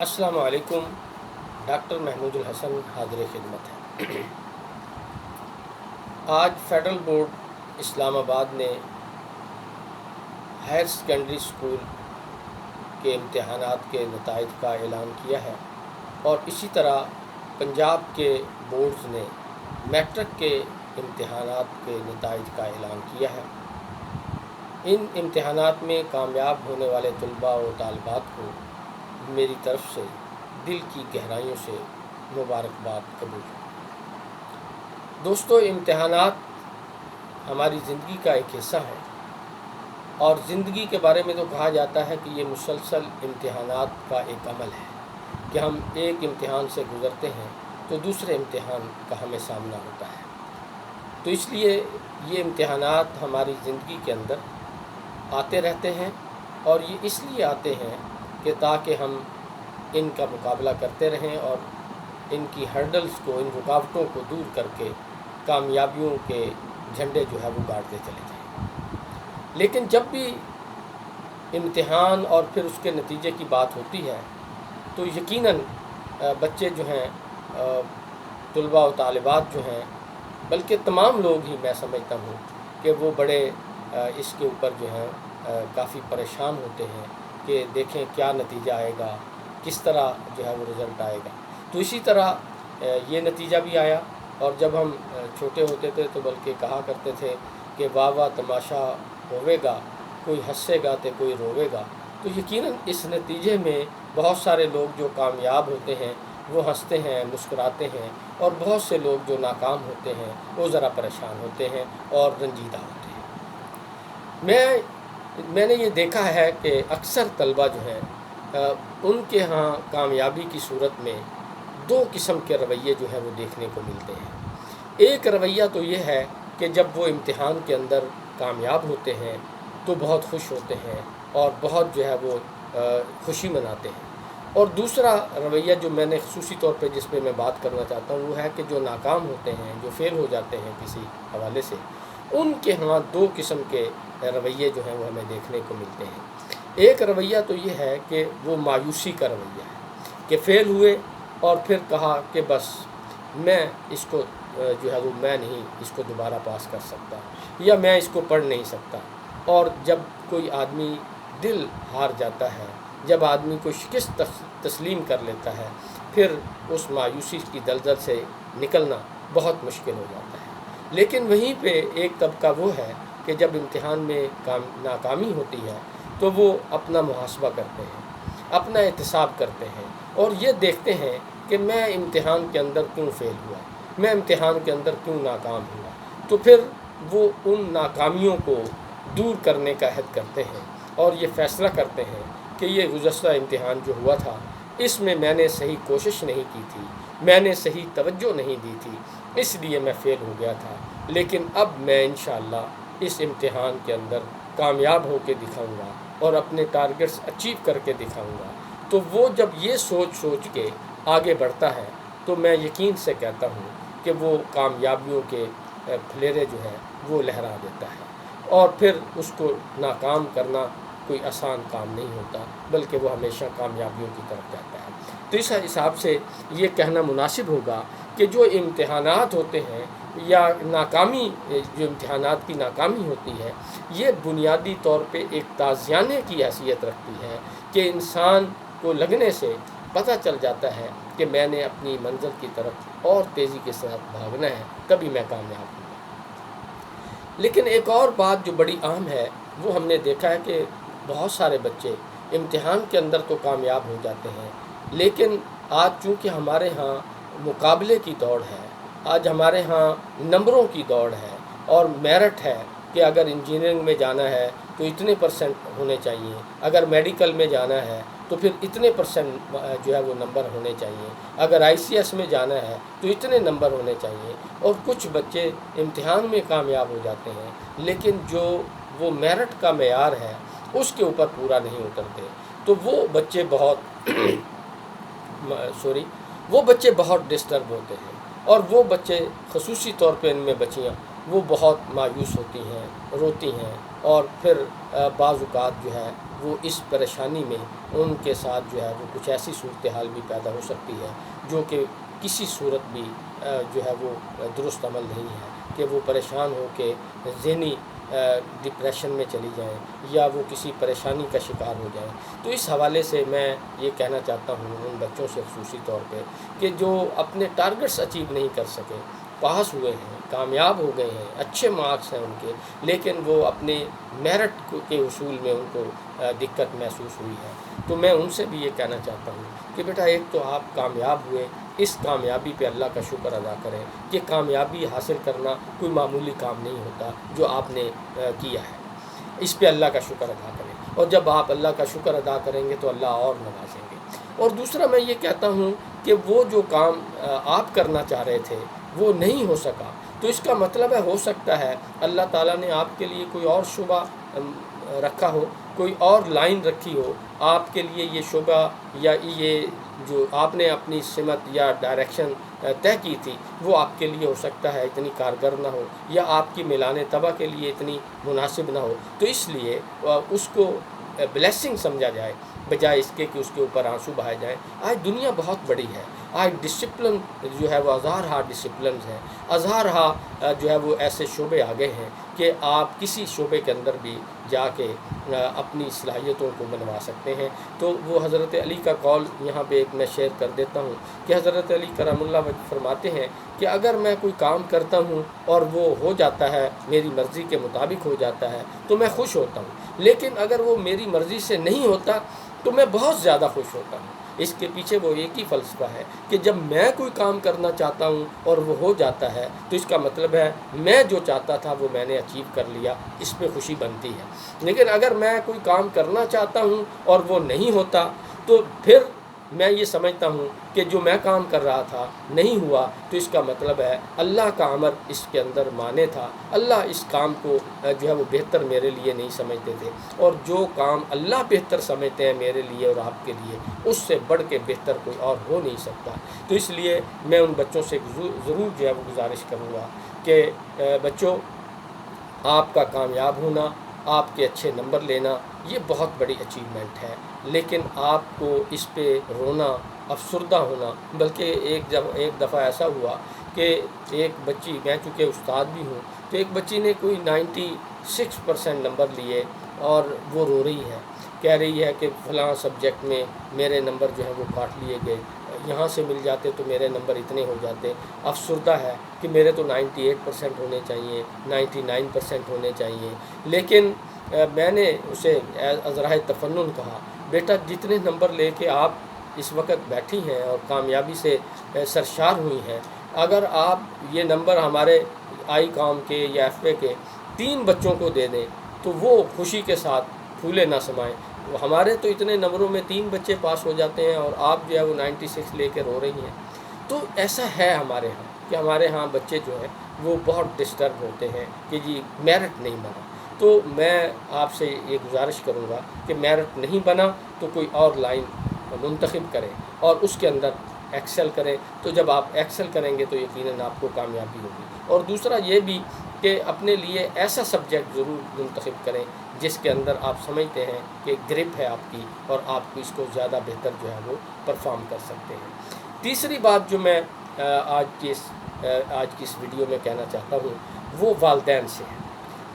السلام علیکم۔ ڈاکٹر محمود الحسن حاضر خدمت ہے۔ آج فیڈرل بورڈ اسلام آباد نے ہائر سیکنڈری اسکول کے امتحانات کے نتائج کا اعلان کیا ہے، اور اسی طرح پنجاب کے بورڈز نے میٹرک کے امتحانات کے نتائج کا اعلان کیا ہے۔ ان امتحانات میں کامیاب ہونے والے طلباء و طالبات کو میری طرف سے دل کی گہرائیوں سے مبارکباد قبول۔ دوستو، امتحانات ہماری زندگی کا ایک حصہ ہے، اور زندگی کے بارے میں تو کہا جاتا ہے کہ یہ مسلسل امتحانات کا ایک عمل ہے کہ ہم ایک امتحان سے گزرتے ہیں تو دوسرے امتحان کا ہمیں سامنا ہوتا ہے۔ تو اس لیے یہ امتحانات ہماری زندگی کے اندر آتے رہتے ہیں، اور یہ اس لیے آتے ہیں کہ تاکہ ہم ان کا مقابلہ کرتے رہیں اور ان کی ہرڈلز کو، ان رکاوٹوں کو دور کر کے کامیابیوں کے جھنڈے جو ہے وہ گاڑتے چلے جائیں۔ لیکن جب بھی امتحان اور پھر اس کے نتیجے کی بات ہوتی ہے تو یقیناً بچے جو ہیں، طلباء و طالبات جو ہیں، بلکہ تمام لوگ ہی میں سمجھتا ہوں کہ وہ بڑے اس کے اوپر جو ہیں کافی پریشان ہوتے ہیں کہ دیکھیں کیا نتیجہ آئے گا، کس طرح جو ہے وہ رزلٹ آئے گا۔ تو اسی طرح یہ نتیجہ بھی آیا، اور جب ہم چھوٹے ہوتے تھے تو بلکہ کہا کرتے تھے کہ واہ واہ تماشا ہوے گا، کوئی ہنسے گا تو کوئی روے گا۔ تو یقیناً اس نتیجے میں بہت سارے لوگ جو کامیاب ہوتے ہیں وہ ہنستے ہیں، مسکراتے ہیں، اور بہت سے لوگ جو ناکام ہوتے ہیں وہ ذرا پریشان ہوتے ہیں اور رنجیدہ ہوتے ہیں۔ میں نے یہ دیکھا ہے کہ اکثر طلبہ جو ہیں ان کے ہاں کامیابی کی صورت میں دو قسم کے رویے جو ہیں وہ دیکھنے کو ملتے ہیں۔ ایک رویہ تو یہ ہے کہ جب وہ امتحان کے اندر کامیاب ہوتے ہیں تو بہت خوش ہوتے ہیں اور بہت جو ہے وہ خوشی مناتے ہیں، اور دوسرا رویہ جو میں نے خصوصی طور پہ جس پہ میں بات کرنا چاہتا ہوں وہ ہے کہ جو ناکام ہوتے ہیں، جو فیل ہو جاتے ہیں کسی حوالے سے، ان کے ہاں دو قسم کے رویے جو ہیں وہ ہمیں دیکھنے کو ملتے ہیں۔ ایک رویہ تو یہ ہے کہ وہ مایوسی کا رویہ ہے کہ فیل ہوئے اور پھر کہا کہ بس میں اس کو جو ہے وہ میں نہیں اس کو دوبارہ پاس کر سکتا، یا میں اس کو پڑھ نہیں سکتا۔ اور جب کوئی آدمی دل ہار جاتا ہے، جب آدمی کو شکست تسلیم کر لیتا ہے، پھر اس مایوسی کی دلدل سے نکلنا بہت مشکل ہو جاتا ہے۔ لیکن وہیں پہ ایک طبقہ وہ ہے کہ جب امتحان میں ناکامی ہوتی ہے تو وہ اپنا محاسبہ کرتے ہیں، اپنا احتساب کرتے ہیں، اور یہ دیکھتے ہیں کہ میں امتحان کے اندر کیوں فیل ہوا، میں امتحان کے اندر کیوں ناکام ہوا۔ تو پھر وہ ان ناکامیوں کو دور کرنے کا عہد کرتے ہیں اور یہ فیصلہ کرتے ہیں کہ یہ گزشتہ امتحان جو ہوا تھا اس میں نے صحیح کوشش نہیں کی تھی، میں نے صحیح توجہ نہیں دی تھی، اس لیے میں فیل ہو گیا تھا، لیکن اب میں انشاءاللہ اس امتحان کے اندر کامیاب ہو کے دکھاؤں گا اور اپنے ٹارگٹس اچیو کر کے دکھاؤں گا۔ تو وہ جب یہ سوچ کے آگے بڑھتا ہے تو میں یقین سے کہتا ہوں کہ وہ کامیابیوں کے پھلیرے جو ہے وہ لہرا دیتا ہے، اور پھر اس کو ناکام کرنا کوئی آسان کام نہیں ہوتا، بلکہ وہ ہمیشہ کامیابیوں کی طرف جاتا ہے۔ تو اس حساب سے یہ کہنا مناسب ہوگا کہ جو امتحانات ہوتے ہیں یا ناکامی، جو امتحانات کی ناکامی ہوتی ہے، یہ بنیادی طور پہ ایک تازیانے کی حیثیت رکھتی ہے کہ انسان کو لگنے سے پتہ چل جاتا ہے کہ میں نے اپنی منزل کی طرف اور تیزی کے ساتھ بھاگنا ہے، تبھی میں کامیاب ہوں گا۔ لیکن ایک اور بات جو بڑی اہم ہے، وہ ہم نے دیکھا ہے کہ بہت سارے بچے امتحان کے اندر تو کامیاب ہو جاتے ہیں، لیکن آج چونکہ ہمارے ہاں مقابلے کی دوڑ ہے، آج ہمارے ہاں نمبروں کی دوڑ ہے، اور میرٹ ہے کہ اگر انجینئرنگ میں جانا ہے تو اتنے پرسنٹ ہونے چاہیے، اگر میڈیکل میں جانا ہے تو پھر اتنے پرسنٹ جو ہے وہ نمبر ہونے چاہیے، اگر آئی سی ایس میں جانا ہے تو اتنے نمبر ہونے چاہیے، اور کچھ بچے امتحان میں کامیاب ہو جاتے ہیں لیکن جو وہ میرٹ کا معیار ہے اس کے اوپر پورا نہیں اترتے، تو وہ بچے بہت ڈسٹرب ہوتے ہیں، اور وہ بچے خصوصی طور پہ ان میں بچیاں وہ بہت مایوس ہوتی ہیں، روتی ہیں، اور پھر بعض اوقات جو ہے وہ اس پریشانی میں ان کے ساتھ جو ہے وہ کچھ ایسی صورتحال بھی پیدا ہو سکتی ہے جو کہ کسی صورت بھی جو ہے وہ درست عمل نہیں ہے، کہ وہ پریشان ہو کے ذہنی ڈپریشن میں چلی جائیں یا وہ کسی پریشانی کا شکار ہو جائیں۔ تو اس حوالے سے میں یہ کہنا چاہتا ہوں ان بچوں سے خصوصی طور پہ کہ جو اپنے ٹارگٹس اچیو نہیں کر سکے، پاس ہوئے ہیں، کامیاب ہو گئے ہیں، اچھے مارکس ہیں ان کے، لیکن وہ اپنے میرٹ کے حصول میں ان کو دقت محسوس ہوئی ہے، تو میں ان سے بھی یہ کہنا چاہتا ہوں کہ بیٹا ایک تو آپ کامیاب ہوئے، اس کامیابی پہ اللہ کا شکر ادا کریں کہ کامیابی حاصل کرنا کوئی معمولی کام نہیں ہوتا جو آپ نے کیا ہے، اس پہ اللہ کا شکر ادا کریں، اور جب آپ اللہ کا شکر ادا کریں گے تو اللہ اور نوازیں گے۔ اور دوسرا میں یہ کہتا ہوں کہ وہ جو کام آپ کرنا چاہ رہے تھے وہ نہیں ہو سکا، تو اس کا مطلب ہے ہو سکتا ہے اللہ تعالیٰ نے آپ کے لیے کوئی اور شعبہ رکھا ہو، کوئی اور لائن رکھی ہو آپ کے لیے، یہ شعبہ یا یہ جو آپ نے اپنی سمت یا ڈائریکشن طے کی تھی وہ آپ کے لیے ہو سکتا ہے اتنی کارگر نہ ہو، یا آپ کی میلان طبع کے لیے اتنی مناسب نہ ہو، تو اس لیے اس کو بلیسنگ سمجھا جائے بجائے اس کے کہ اس کے اوپر آنسو بہائے جائیں۔ آج دنیا بہت بڑی ہے، آج ڈسپلن جو ہے وہ ہزارہا ڈسپلنز ہیں، ہزارہا جو ہے وہ ایسے شعبے آگے ہیں کہ آپ کسی شعبے کے اندر بھی جا کے اپنی صلاحیتوں کو بنوا سکتے ہیں۔ تو وہ حضرت علی کا قول یہاں پہ ایک میں شیئر کر دیتا ہوں کہ حضرت علی کرم اللہ وجہ فرماتے ہیں کہ اگر میں کوئی کام کرتا ہوں اور وہ ہو جاتا ہے، میری مرضی کے مطابق ہو جاتا ہے تو میں خوش ہوتا ہوں، لیکن اگر وہ میری مرضی سے نہیں ہوتا تو میں بہت زیادہ خوش ہوتا ہوں۔ اس کے پیچھے وہ ایک ہی فلسفہ ہے کہ جب میں کوئی کام کرنا چاہتا ہوں اور وہ ہو جاتا ہے تو اس کا مطلب ہے میں جو چاہتا تھا وہ میں نے اچیو کر لیا، اس پہ خوشی بنتی ہے۔ لیکن اگر میں کوئی کام کرنا چاہتا ہوں اور وہ نہیں ہوتا تو پھر میں یہ سمجھتا ہوں کہ جو میں کام کر رہا تھا نہیں ہوا، تو اس کا مطلب ہے اللہ کا امر اس کے اندر مانے تھا، اللہ اس کام کو جو ہے وہ بہتر میرے لیے نہیں سمجھتے تھے، اور جو کام اللہ بہتر سمجھتے ہیں میرے لیے اور آپ کے لیے اس سے بڑھ کے بہتر کوئی اور ہو نہیں سکتا۔ تو اس لیے میں ان بچوں سے ضرور جو ہے وہ گزارش کروں گا کہ بچوں، آپ کا کامیاب ہونا، آپ کے اچھے نمبر لینا یہ بہت بڑی اچیومنٹ ہے، لیکن آپ کو اس پہ رونا، افسردہ ہونا، بلکہ ایک دفعہ ایسا ہوا کہ ایک بچی، میں چونکہ استاد بھی ہوں، تو ایک بچی نے کوئی 96% نمبر لیے اور وہ رو رہی ہے، کہہ رہی ہے کہ فلاں سبجیکٹ میں میرے نمبر جو ہیں وہ کاٹ لیے گئے، یہاں سے مل جاتے تو میرے نمبر اتنے ہو جاتے، افسردہ ہے کہ میرے تو 98% ہونے چاہیے، 99% ہونے چاہیے۔ لیکن میں نے اسے ذرائع تفنن کہا، بیٹا جتنے نمبر لے کے آپ اس وقت بیٹھی ہیں اور کامیابی سے سرشار ہوئی ہیں، اگر آپ یہ نمبر ہمارے آئی کام کے یا ایف اے کے 3 بچوں کو دے دیں تو وہ خوشی کے ساتھ پھولے نہ سمائیں۔ ہمارے تو اتنے نمبروں میں 3 بچے پاس ہو جاتے ہیں اور آپ جو ہے وہ 96 لے کے رو رہی ہیں۔ تو ایسا ہے ہمارے ہاں کہ ہمارے ہاں بچے جو ہیں وہ بہت ڈسٹرب ہوتے ہیں کہ جی میرٹ نہیں بنا۔ تو میں آپ سے یہ گزارش کروں گا کہ میرٹ نہیں بنا تو کوئی اور لائن منتخب کریں اور اس کے اندر ایکسل کریں، تو جب آپ ایکسل کریں گے تو یقیناً آپ کو کامیابی ہوگی۔ اور دوسرا یہ بھی کہ اپنے لیے ایسا سبجیکٹ ضرور منتخب کریں جس کے اندر آپ سمجھتے ہیں کہ گرپ ہے آپ کی اور آپ کو اس کو زیادہ بہتر جو ہے وہ پرفارم کر سکتے ہیں۔ تیسری بات جو میں آج کی اس ویڈیو میں کہنا چاہتا ہوں وہ والدین سے ہے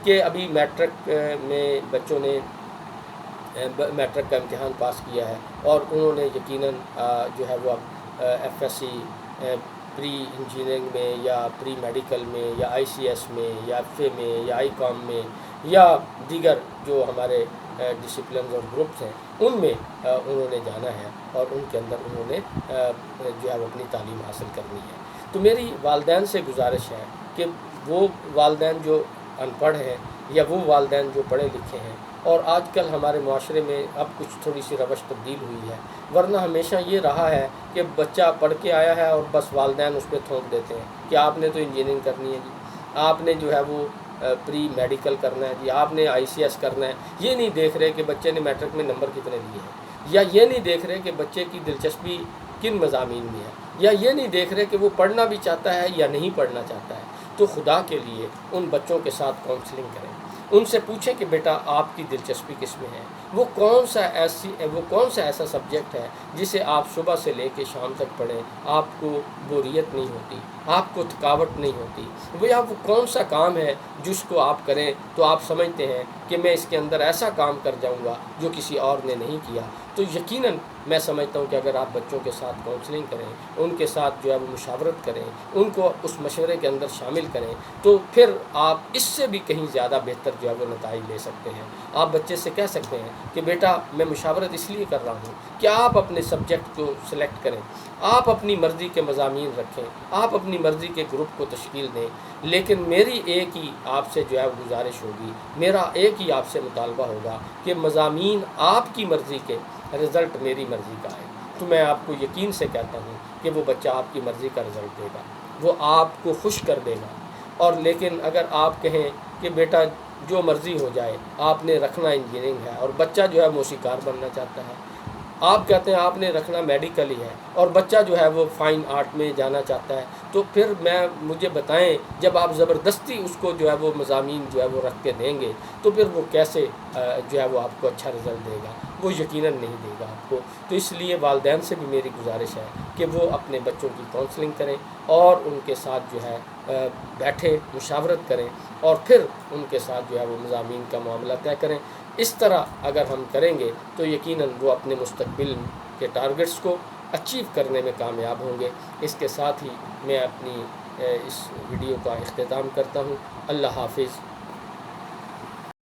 کہ ابھی میٹرک میں بچوں نے میٹرک کا امتحان پاس کیا ہے اور انہوں نے یقیناً جو ہے وہ اب F S C pre engineering میں یا پری میڈیکل میں یا آئی سی ایس میں یا ایف اے میں یا آئی کام میں یا دیگر جو ہمارے ڈسپلنز اور گروپس ہیں ان میں انہوں نے جانا ہے اور ان کے اندر انہوں نے جو ہے وہ اپنی تعلیم حاصل کرنی ہے۔ تو میری والدین سے گزارش ہے کہ وہ والدین جو ان پڑھ ہیں یا وہ والدین جو پڑھے لکھے ہیں، اور آج کل ہمارے معاشرے میں اب کچھ تھوڑی سی روش تبدیل ہوئی ہے، ورنہ ہمیشہ یہ رہا ہے کہ بچہ پڑھ کے آیا ہے اور بس والدین اس پہ تھوپ دیتے ہیں کہ آپ نے تو انجینئرنگ کرنی ہے جی، آپ نے جو ہے وہ پری میڈیکل کرنا ہے جی، آپ نے آئی سی ایس کرنا ہے۔ یہ نہیں دیکھ رہے کہ بچے نے میٹرک میں نمبر کتنے لیے ہیں، یا یہ نہیں دیکھ رہے کہ بچے کی دلچسپی کن مضامین میں ہے، یا یہ نہیں دیکھ رہے کہ وہ پڑھنا بھی چاہتا ہے یا نہیں پڑھنا چاہتا ہے۔ تو خدا کے لیے ان بچوں کے ساتھ کاؤنسلنگ کریں، ان سے پوچھیں کہ بیٹا آپ کی دلچسپی کس میں ہے، وہ کون سا ایسا سبجیکٹ ہے جسے آپ صبح سے لے کے شام تک پڑھیں، آپ کو بوریت نہیں ہوتی، آپ کو تھکاوٹ نہیں ہوتی، وہ کون سا کام ہے جس کو آپ کریں تو آپ سمجھتے ہیں کہ میں اس کے اندر ایسا کام کر جاؤں گا جو کسی اور نے نہیں کیا۔ تو یقیناً میں سمجھتا ہوں کہ اگر آپ بچوں کے ساتھ کاؤنسلنگ کریں، ان کے ساتھ جو ہے وہ مشاورت کریں، ان کو اس مشورے کے اندر شامل کریں، تو پھر آپ اس سے بھی کہیں زیادہ بہتر جو ہے وہ نتائج لے سکتے ہیں۔ آپ بچے سے کہہ سکتے ہیں کہ بیٹا میں مشاورت اس لیے کر رہا ہوں کہ آپ اپنے سبجیکٹ کو سلیکٹ کریں، آپ اپنی مرضی کے مضامین رکھیں، آپ اپنی مرضی کے گروپ کو تشکیل دیں، لیکن میری ایک ہی آپ سے جو ہے گزارش ہوگی، میرا ایک ہی آپ سے مطالبہ ہوگا کہ مضامین آپ کی مرضی کے، رزلٹ میری مرضی کا ہے۔ تو میں آپ کو یقین سے کہتا ہوں کہ وہ بچہ آپ کی مرضی کا رزلٹ دے گا، وہ آپ کو خوش کر دے گا۔ اور لیکن اگر آپ کہیں کہ بیٹا جو مرضی ہو جائے، آپ نے رکھنا انجینئرنگ ہے اور بچہ جو ہے موسیقار بننا چاہتا ہے، آپ کہتے ہیں آپ نے رکھنا میڈیکل ہی ہے اور بچہ جو ہے وہ فائن آرٹ میں جانا چاہتا ہے، تو پھر مجھے بتائیں جب آپ زبردستی اس کو جو ہے وہ مضامین جو ہے وہ رکھ کے دیں گے تو پھر وہ کیسے جو ہے وہ آپ کو اچھا رزلٹ دے گا؟ وہ یقیناً نہیں دے گا آپ کو۔ تو اس لیے والدین سے بھی میری گزارش ہے کہ وہ اپنے بچوں کی کاؤنسلنگ کریں اور ان کے ساتھ جو ہے بیٹھیں، مشاورت کریں اور پھر ان کے ساتھ جو ہے وہ مضامین کا معاملہ طے کریں۔ اس طرح اگر ہم کریں گے تو یقیناً وہ اپنے مستقبل کے ٹارگٹس کو اچیو کرنے میں کامیاب ہوں گے۔ اس کے ساتھ ہی میں اپنی اس ویڈیو کا اختتام کرتا ہوں۔ اللہ حافظ۔